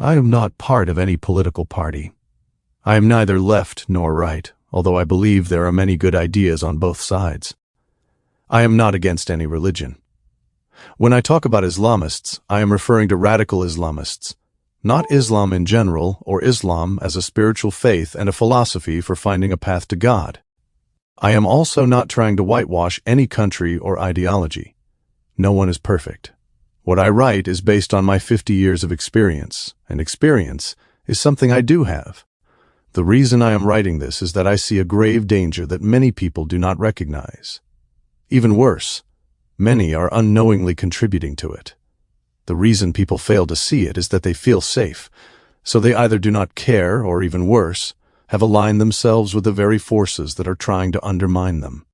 I am not part of any political party. I am neither left nor right, although I believe there are many good ideas on both sides. I am not against any religion. When I talk about Islamists, I am referring to radical Islamists, not Islam in general or Islam as a spiritual faith and a philosophy for finding a path to God. I am also not trying to whitewash any country or ideology. No one is perfect. What I write is based on my 50 years of experience, and experience is something I do have. The reason I am writing this is that I see a grave danger that many people do not recognize. Even worse, many are unknowingly contributing to it. The reason people fail to see it is that they feel safe, so they either do not care or, even worse, have aligned themselves with the very forces that are trying to undermine them.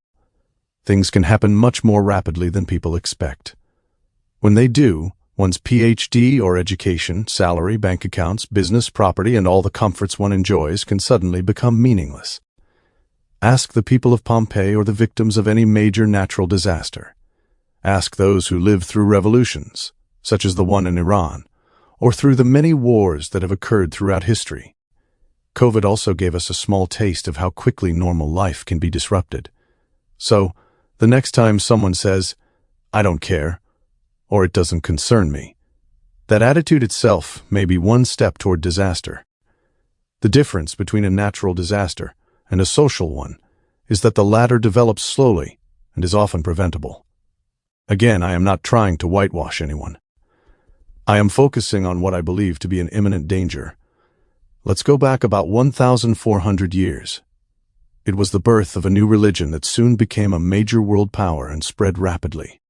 Things can happen much more rapidly than people expect. When they do, one's PhD or education, salary, bank accounts, business, property, and all the comforts one enjoys can suddenly become meaningless. Ask the people of Pompeii or the victims of any major natural disaster. Ask those who lived through revolutions, such as the one in Iran, or through the many wars that have occurred throughout history. COVID also gave us a small taste of how quickly normal life can be disrupted. So, the next time someone says, "I don't care," or "it doesn't concern me," that attitude itself may be one step toward disaster. The difference between a natural disaster and a social one is that the latter develops slowly and is often preventable. Again, I am not trying to whitewash anyone. I am focusing on what I believe to be an imminent danger. Let's go back about 1,400 years. It was the birth of a new religion that soon became a major world power and spread rapidly.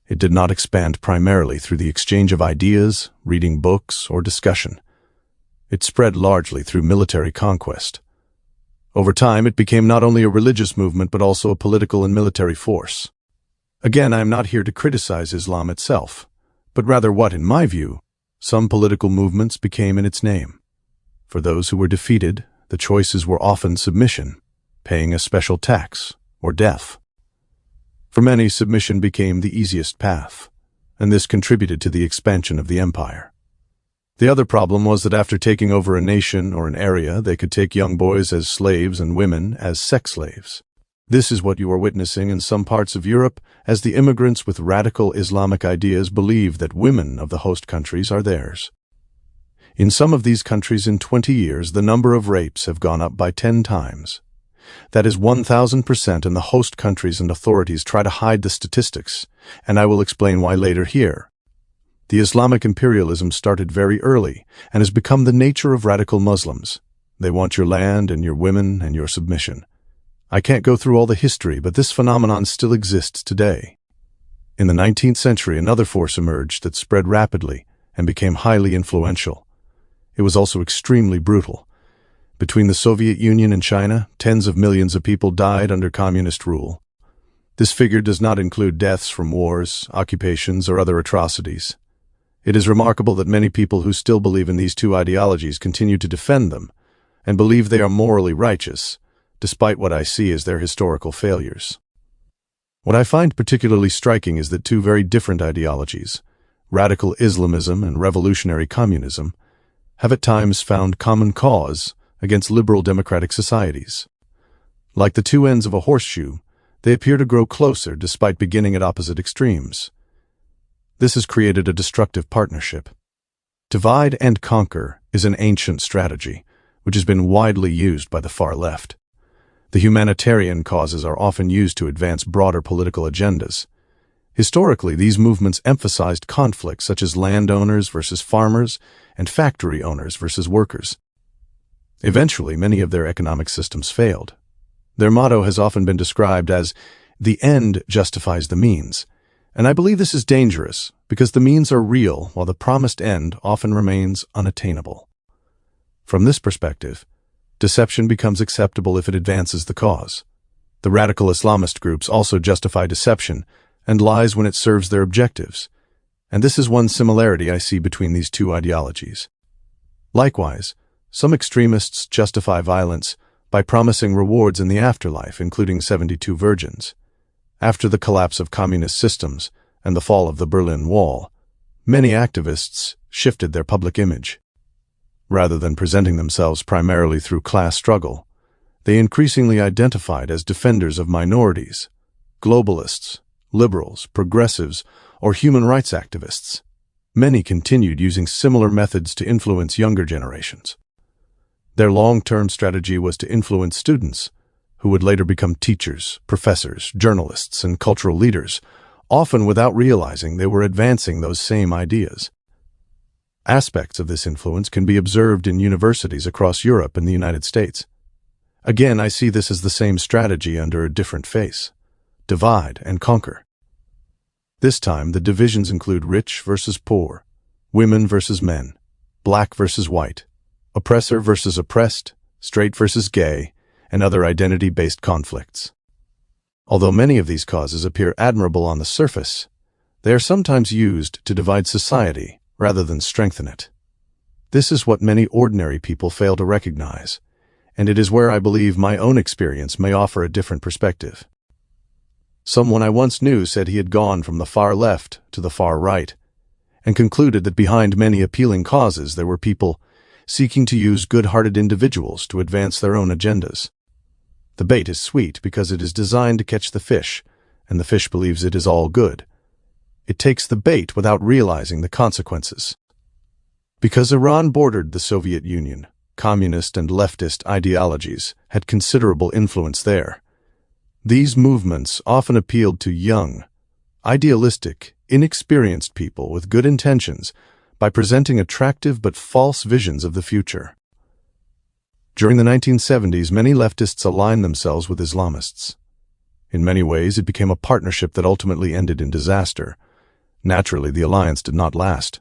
It did not expand primarily through the exchange of ideas, reading books, or discussion. It spread largely through military conquest. Over time, it became not only a religious movement but also a political and military force. Again, I am not here to criticize Islam itself, but rather what, in my view, some political movements became in its name. For those who were defeated, the choices were often submission, paying a special tax, or death. For many, submission became the easiest path, and this contributed to the expansion of the empire. The other problem was that after taking over a nation or an area, they could take young boys as slaves and women as sex slaves. This is what you are witnessing in some parts of Europe as the immigrants with radical Islamic ideas believe that women of the host countries are theirs. In some of these countries in 20 years, the number of rapes have gone up by 10 times. That is 1,000%, and the host countries and authorities try to hide the statistics, and I will explain why later here. The Islamic imperialism started very early and has become the nature of radical Muslims. They want your land and your women and your submission. I can't go through all the history, but this phenomenon still exists today. In the 19th century, another force emerged that spread rapidly and became highly influential. It was also extremely brutal. Between the Soviet Union and China, tens of millions of people died under communist rule. This figure does not include deaths from wars, occupations, or other atrocities. It is remarkable that many people who still believe in these two ideologies continue to defend them and believe they are morally righteous, despite what I see as their historical failures. What I find particularly striking is that two very different ideologies, radical Islamism and revolutionary communism, have at times found common cause against liberal democratic societies. Like the two ends of a horseshoe, they appear to grow closer despite beginning at opposite extremes. This has created a destructive partnership. Divide and conquer is an ancient strategy, which has been widely used by the far left. The humanitarian causes are often used to advance broader political agendas. Historically, these movements emphasized conflicts such as landowners versus farmers and factory owners versus workers. Eventually, many of their economic systems failed. Their motto has often been described as, "The end justifies the means," and I believe this is dangerous because the means are real while the promised end often remains unattainable. From this perspective, deception becomes acceptable if it advances the cause. The radical Islamist groups also justify deception and lies when it serves their objectives, and this is one similarity I see between these two ideologies. Likewise, some extremists justify violence by promising rewards in the afterlife, including 72 virgins. After the collapse of communist systems and the fall of the Berlin Wall, many activists shifted their public image. Rather than presenting themselves primarily through class struggle, they increasingly identified as defenders of minorities, globalists, liberals, progressives, or human rights activists. Many continued using similar methods to influence younger generations. Their long-term strategy was to influence students, who would later become teachers, professors, journalists, and cultural leaders, often without realizing they were advancing those same ideas. Aspects of this influence can be observed in universities across Europe and the United States. Again, I see this as the same strategy under a different face: divide and conquer. This time, the divisions include rich versus poor, women versus men, black versus white, oppressor versus oppressed, straight versus gay, and other identity-based conflicts. Although many of these causes appear admirable on the surface, they are sometimes used to divide society rather than strengthen it. This is what many ordinary people fail to recognize, and it is where I believe my own experience may offer a different perspective. Someone I once knew said he had gone from the far left to the far right, and concluded that behind many appealing causes there were people seeking to use good-hearted individuals to advance their own agendas. The bait is sweet because it is designed to catch the fish, and the fish believes it is all good. It takes the bait without realizing the consequences. Because Iran bordered the Soviet Union, communist and leftist ideologies had considerable influence there. These movements often appealed to young, idealistic, inexperienced people with good intentions by presenting attractive but false visions of the future. During the 1970s, many leftists aligned themselves with Islamists. In many ways, it became a partnership that ultimately ended in disaster. Naturally, the alliance did not last.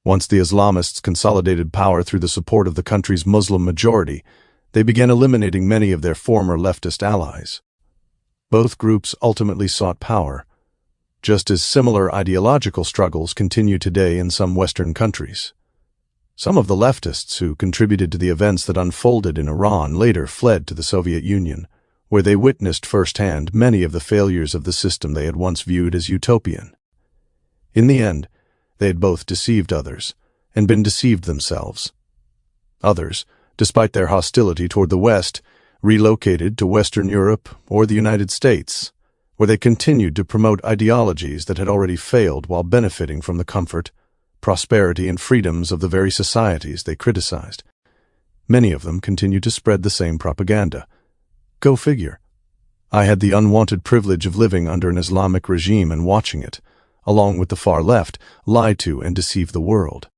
Once the Islamists consolidated power through the support of the country's Muslim majority, they began eliminating many of their former leftist allies. Both groups ultimately sought power, just as similar ideological struggles continue today in some Western countries. Some of the leftists who contributed to the events that unfolded in Iran later fled to the Soviet Union, where they witnessed firsthand many of the failures of the system they had once viewed as utopian. In the end, they had both deceived others and been deceived themselves. Others, despite their hostility toward the West, relocated to Western Europe or the United States, where they continued to promote ideologies that had already failed while benefiting from the comfort, prosperity, and freedoms of the very societies they criticized. Many of them continued to spread the same propaganda. Go figure. I had the unwanted privilege of living under an Islamic regime and watching it, along with the far left, lie to and deceive the world.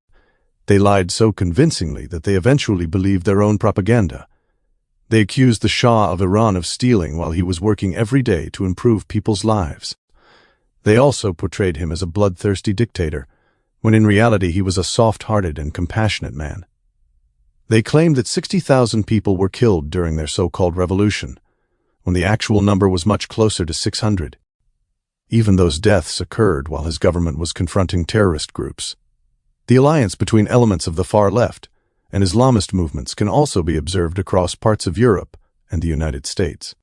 They lied so convincingly that they eventually believed their own propaganda. They accused the Shah of Iran of stealing while he was working every day to improve people's lives. They also portrayed him as a bloodthirsty dictator, when in reality he was a soft-hearted and compassionate man. They claimed that 60,000 people were killed during their so-called revolution, when the actual number was much closer to 600. Even those deaths occurred while his government was confronting terrorist groups. The alliance between elements of the far left and Islamist movements can also be observed across parts of Europe and the United States.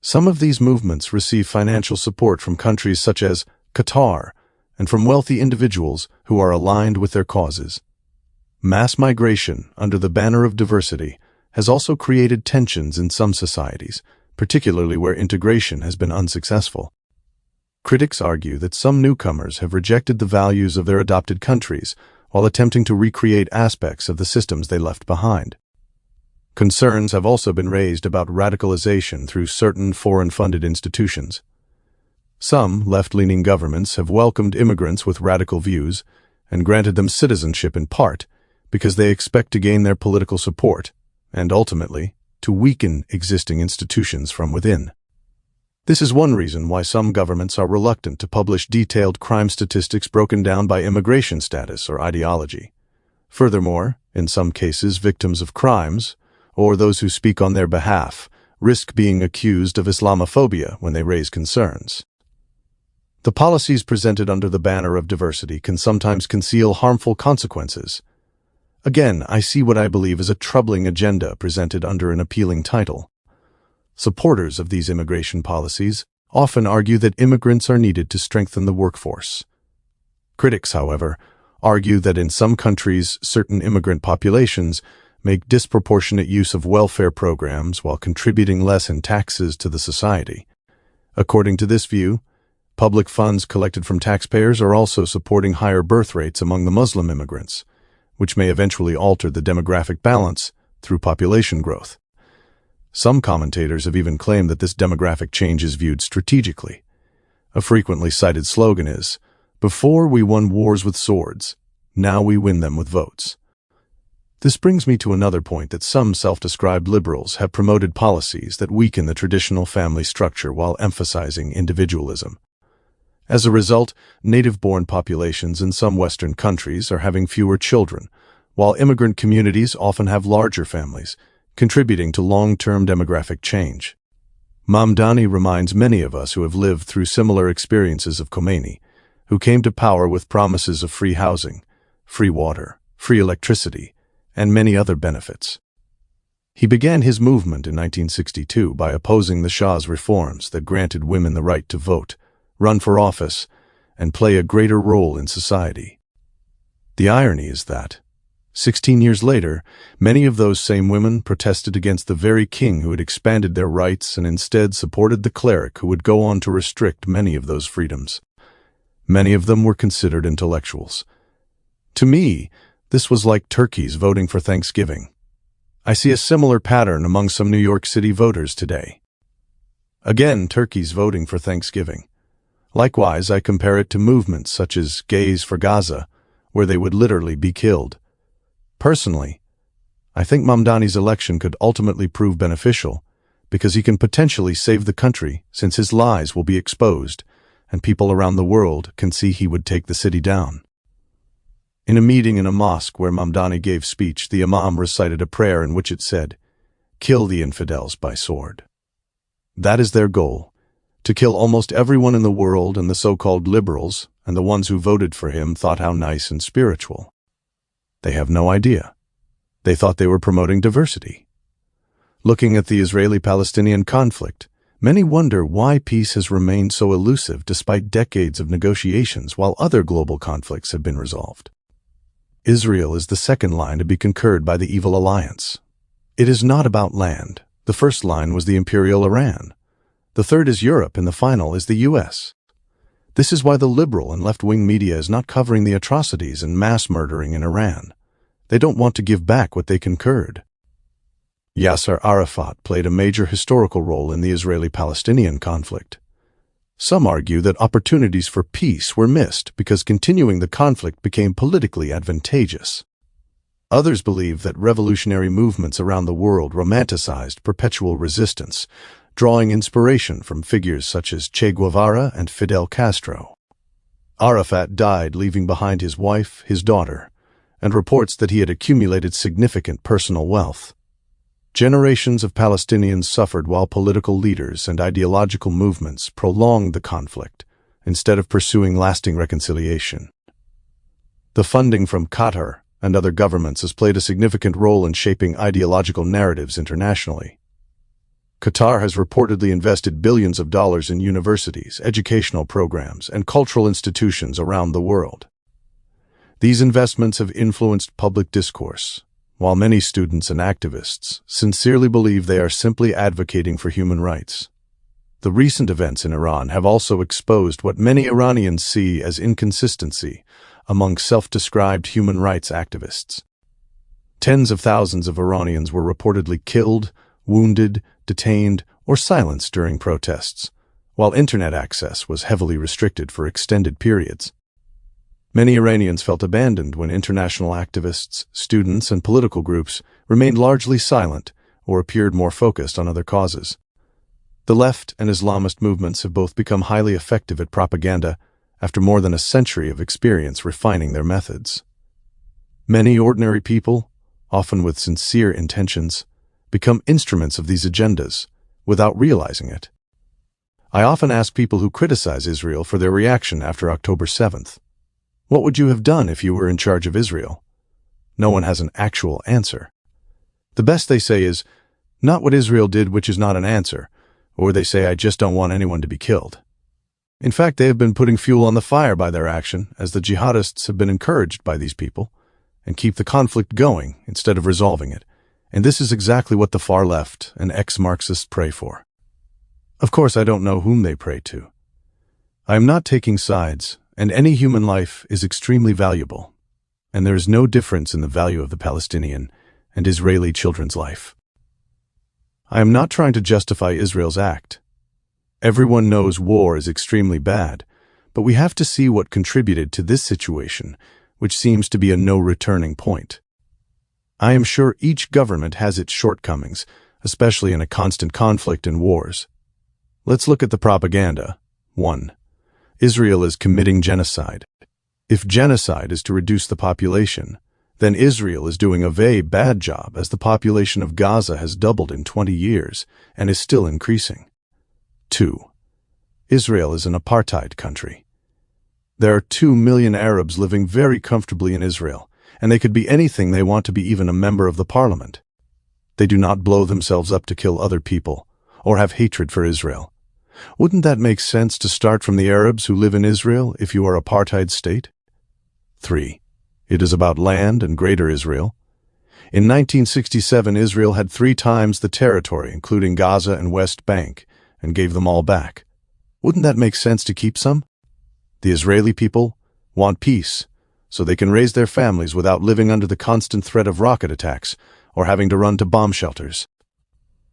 Some of these movements receive financial support from countries such as Qatar and from wealthy individuals who are aligned with their causes. Mass migration under the banner of diversity has also created tensions in some societies, particularly where integration has been unsuccessful. Critics argue that some newcomers have rejected the values of their adopted countries while attempting to recreate aspects of the systems they left behind. Concerns have also been raised about radicalization through certain foreign-funded institutions. Some left-leaning governments have welcomed immigrants with radical views and granted them citizenship in part because they expect to gain their political support and, ultimately, to weaken existing institutions from within. This is one reason why some governments are reluctant to publish detailed crime statistics broken down by immigration status or ideology. Furthermore, in some cases, victims of crimes, or those who speak on their behalf, risk being accused of Islamophobia when they raise concerns. The policies presented under the banner of diversity can sometimes conceal harmful consequences. Again, I see what I believe is a troubling agenda presented under an appealing title. Supporters of these immigration policies often argue that immigrants are needed to strengthen the workforce. Critics, however, argue that in some countries, certain immigrant populations make disproportionate use of welfare programs while contributing less in taxes to the society. According to this view, public funds collected from taxpayers are also supporting higher birth rates among the Muslim immigrants, which may eventually alter the demographic balance through population growth. Some commentators have even claimed that this demographic change is viewed strategically. A frequently cited slogan is, "Before we won wars with swords, now we win them with votes." This brings me to another point that some self-described liberals have promoted policies that weaken the traditional family structure while emphasizing individualism. As a result, native-born populations in some Western countries are having fewer children, while immigrant communities often have larger families, contributing to long-term demographic change. Mamdani reminds many of us who have lived through similar experiences of Khomeini, who came to power with promises of free housing, free water, free electricity, and many other benefits. He began his movement in 1962 by opposing the Shah's reforms that granted women the right to vote, run for office, and play a greater role in society. The irony is that, 16 years later, many of those same women protested against the very king who had expanded their rights and instead supported the cleric who would go on to restrict many of those freedoms. Many of them were considered intellectuals. To me, this was like turkeys voting for Thanksgiving. I see a similar pattern among some New York City voters today. Again, turkeys voting for Thanksgiving. Likewise, I compare it to movements such as Gays for Gaza, where they would literally be killed. Personally, I think Mamdani's election could ultimately prove beneficial because he can potentially save the country since his lies will be exposed and people around the world can see he would take the city down. In a meeting in a mosque where Mamdani gave speech, the imam recited a prayer in which it said, "Kill the infidels by sword." That is their goal, to kill almost everyone in the world, and the so-called liberals and the ones who voted for him thought how nice and spiritual. They have no idea. They thought they were promoting diversity. Looking at the Israeli-Palestinian conflict, many wonder why peace has remained so elusive despite decades of negotiations while other global conflicts have been resolved. Israel is the second line to be conquered by the evil alliance. It is not about land. The first line was the imperial Iran. The third is Europe, and the final is the US. This is why the liberal and left-wing media is not covering the atrocities and mass murdering in Iran. They don't want to give back what they conquered. Yasser Arafat played a major historical role in the Israeli-Palestinian conflict. Some argue that opportunities for peace were missed because continuing the conflict became politically advantageous. Others believe that revolutionary movements around the world romanticized perpetual resistance, drawing inspiration from figures such as Che Guevara and Fidel Castro. Arafat died leaving behind his wife, his daughter, and reports that he had accumulated significant personal wealth. Generations of Palestinians suffered while political leaders and ideological movements prolonged the conflict instead of pursuing lasting reconciliation. The funding from Qatar and other governments has played a significant role in shaping ideological narratives internationally. Qatar has reportedly invested billions of dollars in universities, educational programs, and cultural institutions around the world. These investments have influenced public discourse, while many students and activists sincerely believe they are simply advocating for human rights. The recent events in Iran have also exposed what many Iranians see as inconsistency among self-described human rights activists. Tens of thousands of Iranians were reportedly killed, wounded, detained, or silenced during protests, while internet access was heavily restricted for extended periods. Many Iranians felt abandoned when international activists, students, and political groups remained largely silent or appeared more focused on other causes. The left and Islamist movements have both become highly effective at propaganda after more than a century of experience refining their methods. Many ordinary people, often with sincere intentions, become instruments of these agendas without realizing it. I often ask people who criticize Israel for their reaction after October 7th. What would you have done if you were in charge of Israel? No one has an actual answer. The best they say is, not what Israel did, which is not an answer, or they say, I just don't want anyone to be killed. In fact, they have been putting fuel on the fire by their action, as the jihadists have been encouraged by these people, and keep the conflict going instead of resolving it. And this is exactly what the far left and ex-Marxists pray for. Of course, I don't know whom they pray to. I am not taking sides, and any human life is extremely valuable, and there is no difference in the value of the Palestinian and Israeli children's life. I am not trying to justify Israel's act. Everyone knows war is extremely bad, but we have to see what contributed to this situation, which seems to be a no-returning point. I am sure each government has its shortcomings, especially in a constant conflict and wars. Let's look at the propaganda. 1. Israel is committing genocide. If genocide is to reduce the population, then Israel is doing a very bad job, as the population of Gaza has doubled in 20 years and is still increasing. 2. Israel is an apartheid country. There are 2 million Arabs living very comfortably in Israel, and they could be anything they want to be, even a member of the parliament. They do not blow themselves up to kill other people or have hatred for Israel. Wouldn't that make sense to start from the Arabs who live in Israel if you are an apartheid state? 3. It is about land and Greater Israel. In 1967, Israel had 3 times the territory, including Gaza and West Bank, and gave them all back. Wouldn't that make sense to keep some? The Israeli people want peace, so they can raise their families without living under the constant threat of rocket attacks or having to run to bomb shelters.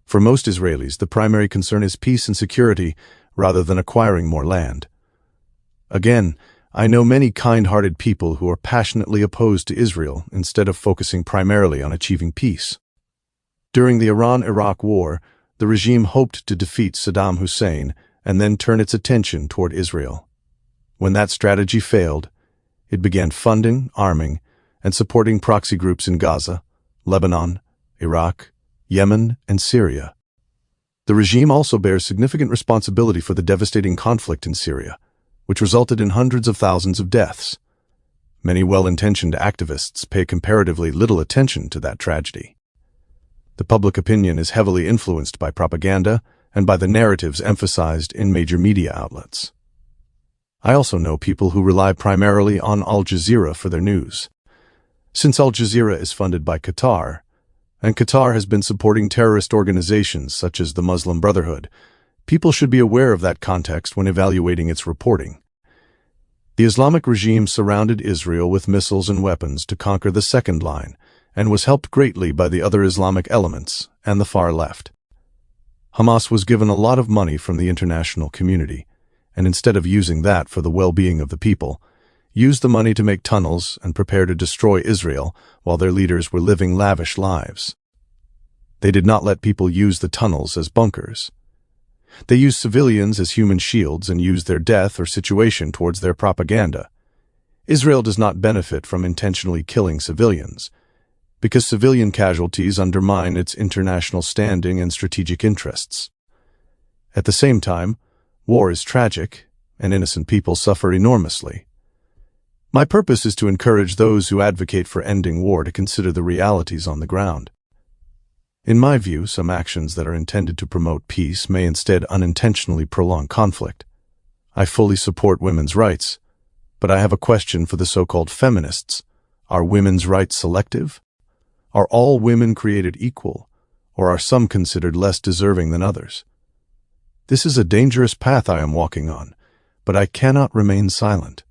For most Israelis, the primary concern is peace and security rather than acquiring more land. Again, I know many kind-hearted people who are passionately opposed to Israel instead of focusing primarily on achieving peace. During the Iran-Iraq War, the regime hoped to defeat Saddam Hussein and then turn its attention toward Israel. When that strategy failed, it began funding, arming, and supporting proxy groups in Gaza, Lebanon, Iraq, Yemen, and Syria. The regime also bears significant responsibility for the devastating conflict in Syria, which resulted in hundreds of thousands of deaths. Many well-intentioned activists pay comparatively little attention to that tragedy. The public opinion is heavily influenced by propaganda and by the narratives emphasized in major media outlets. I also know people who rely primarily on Al Jazeera for their news. Since Al Jazeera is funded by Qatar, and Qatar has been supporting terrorist organizations such as the Muslim Brotherhood, people should be aware of that context when evaluating its reporting. The Islamic regime surrounded Israel with missiles and weapons to conquer the second line, and was helped greatly by the other Islamic elements and the far left. Hamas was given a lot of money from the international community, and instead of using that for the well-being of the people, used the money to make tunnels and prepare to destroy Israel while their leaders were living lavish lives. They did not let people use the tunnels as bunkers. They used civilians as human shields and used their death or situation towards their propaganda. Israel does not benefit from intentionally killing civilians, because civilian casualties undermine its international standing and strategic interests. At the same time, war is tragic, and innocent people suffer enormously. My purpose is to encourage those who advocate for ending war to consider the realities on the ground. In my view, some actions that are intended to promote peace may instead unintentionally prolong conflict. I fully support women's rights, but I have a question for the so-called feminists. Are women's rights selective? Are all women created equal, or are some considered less deserving than others? This is a dangerous path I am walking on, but I cannot remain silent.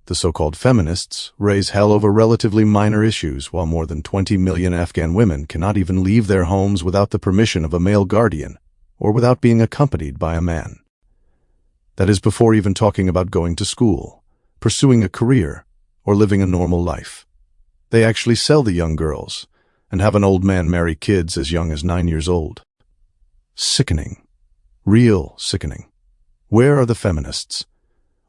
The so-called feminists raise hell over relatively minor issues, while more than 20 million Afghan women cannot even leave their homes without the permission of a male guardian, or without being accompanied by a man. That is before even talking about going to school, pursuing a career, or living a normal life. They actually sell the young girls, and have an old man marry kids as young as 9 years old. Sickening. Real sickening. Where are the feminists?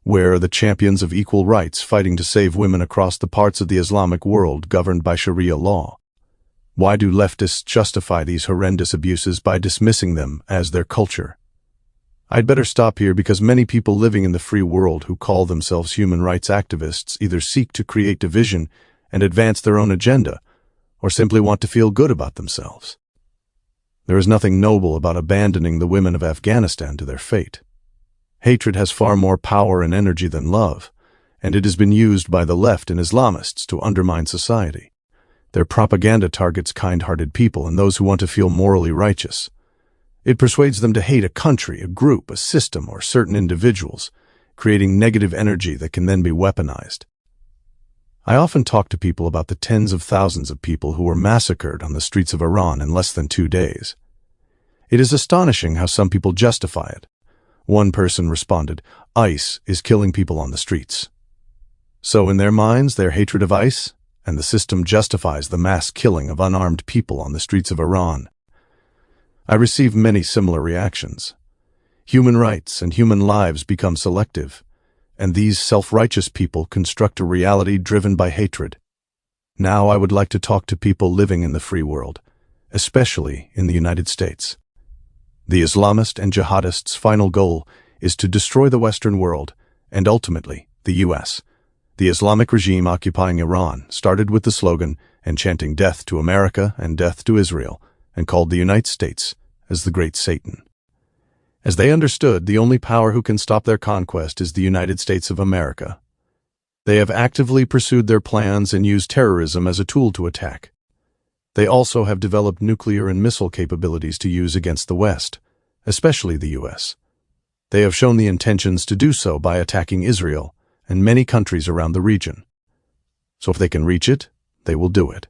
Where are the champions of equal rights fighting to save women across the parts of the Islamic world governed by Sharia law? Why do leftists justify these horrendous abuses by dismissing them as their culture? I'd better stop here, because many people living in the free world who call themselves human rights activists either seek to create division and advance their own agenda, or simply want to feel good about themselves. There is nothing noble about abandoning the women of Afghanistan to their fate. Hatred has far more power and energy than love, and it has been used by the left and Islamists to undermine society. Their propaganda targets kind-hearted people and those who want to feel morally righteous. It persuades them to hate a country, a group, a system, or certain individuals, creating negative energy that can then be weaponized. I often talk to people about the tens of thousands of people who were massacred on the streets of Iran in less than 2 days. It is astonishing how some people justify it. One person responded, "ICE is killing people on the streets." So in their minds, their hatred of ICE and the system justifies the mass killing of unarmed people on the streets of Iran. I receive many similar reactions. Human rights and human lives become selective, and these self-righteous people construct a reality driven by hatred. Now I would like to talk to people living in the free world, especially in the United States. The Islamist and jihadists' final goal is to destroy the Western world and ultimately the U.S. The Islamic regime occupying Iran started with the slogan and chanting "Death to America and Death to Israel," and called the United States as the Great Satan. As they understood, the only power who can stop their conquest is the United States of America. They have actively pursued their plans and used terrorism as a tool to attack. They also have developed nuclear and missile capabilities to use against the West, especially the U.S. They have shown the intentions to do so by attacking Israel and many countries around the region. So if they can reach it, they will do it.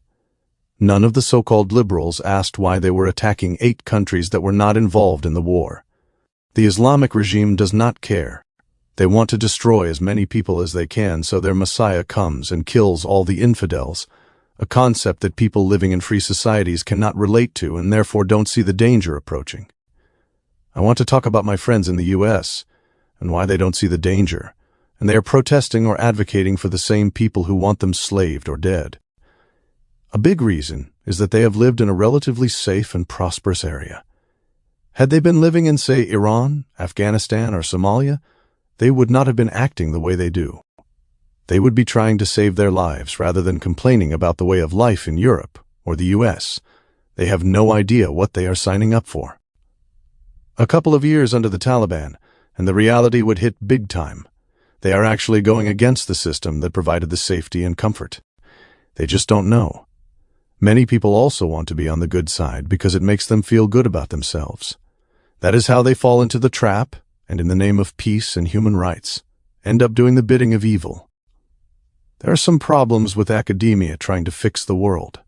None of the so-called liberals asked why they were attacking 8 countries that were not involved in the war. The Islamic regime does not care. They want to destroy as many people as they can so their Messiah comes and kills all the infidels, a concept that people living in free societies cannot relate to and therefore don't see the danger approaching. I want to talk about my friends in the U.S. and why they don't see the danger, and they are protesting or advocating for the same people who want them slaved or dead. A big reason is that they have lived in a relatively safe and prosperous area. Had they been living in, say, Iran, Afghanistan, or Somalia, they would not have been acting the way they do. They would be trying to save their lives rather than complaining about the way of life in Europe or the U.S. They have no idea what they are signing up for. A couple of years under the Taliban, and the reality would hit big time. They are actually going against the system that provided the safety and comfort. They just don't know. Many people also want to be on the good side because it makes them feel good about themselves. That is how they fall into the trap, and in the name of peace and human rights, end up doing the bidding of evil. There are some problems with academia trying to fix the world.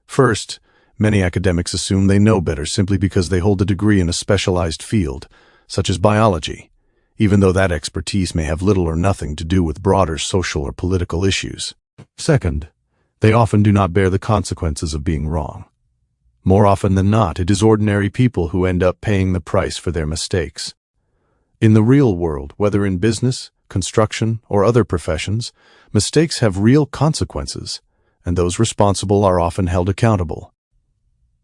First, many academics assume they know better simply because they hold a degree in a specialized field, such as biology, even though that expertise may have little or nothing to do with broader social or political issues. Second, they often do not bear the consequences of being wrong. More often than not, it is ordinary people who end up paying the price for their mistakes. In the real world, whether in business, construction, or other professions, mistakes have real consequences, and those responsible are often held accountable.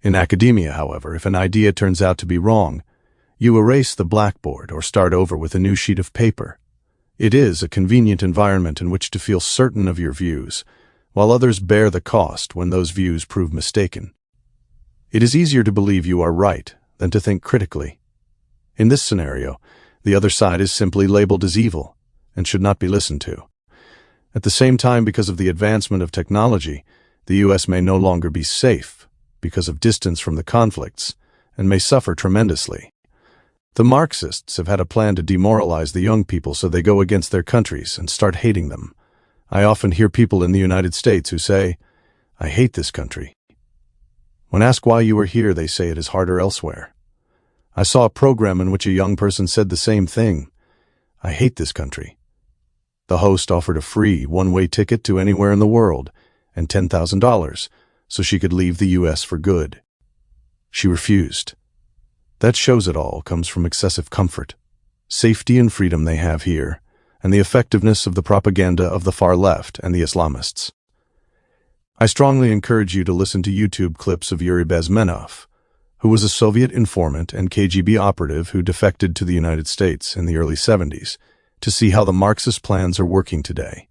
In academia, however, if an idea turns out to be wrong, you erase the blackboard or start over with a new sheet of paper. It is a convenient environment in which to feel certain of your views, while others bear the cost when those views prove mistaken. It is easier to believe you are right than to think critically. In this scenario, the other side is simply labeled as evil and should not be listened to. At the same time, because of the advancement of technology, the U.S. may no longer be safe because of distance from the conflicts and may suffer tremendously. The Marxists have had a plan to demoralize the young people so they go against their countries and start hating them. I often hear people in the United States who say, "I hate this country." When asked why you are here, they say it is harder elsewhere. I saw a program in which a young person said the same thing. "I hate this country." The host offered a free one-way ticket to anywhere in the world and $10,000 so she could leave the U.S. for good. She refused. That shows it all comes from excessive comfort, safety and freedom they have here, and the effectiveness of the propaganda of the far left and the Islamists. I strongly encourage you to listen to YouTube clips of Yuri Bezmenov, who was a Soviet informant and KGB operative who defected to the United States in the early 70s, to see how the Marxist plans are working today.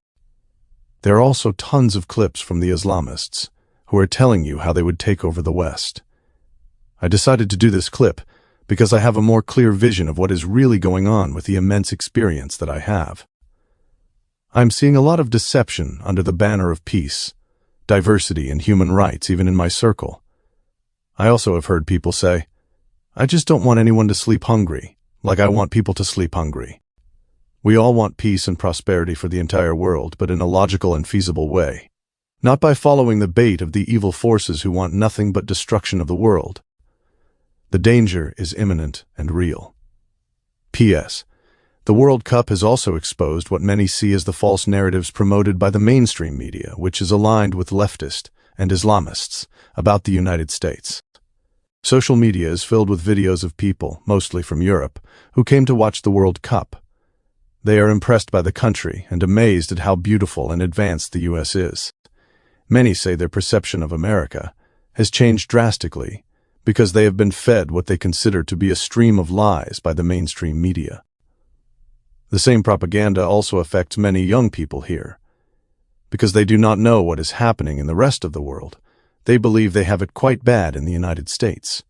There are also tons of clips from the Islamists, who are telling you how they would take over the West. I decided to do this clip because I have a more clear vision of what is really going on with the immense experience that I have. I'm seeing a lot of deception under the banner of peace, diversity, and human rights, even in my circle. I also have heard people say, "I just don't want anyone to sleep hungry, like I want people to sleep hungry." We all want peace and prosperity for the entire world, but in a logical and feasible way, not by following the bait of the evil forces who want nothing but destruction of the world. The danger is imminent and real. P.S. The World Cup has also exposed what many see as the false narratives promoted by the mainstream media, which is aligned with leftist and Islamists, about the United States. Social media is filled with videos of people, mostly from Europe, who came to watch the World Cup. They are impressed by the country and amazed at how beautiful and advanced the U.S. is. Many say their perception of America has changed drastically because they have been fed what they consider to be a stream of lies by the mainstream media. The same propaganda also affects many young people here. Because they do not know what is happening in the rest of the world, they believe they have it quite bad in the United States.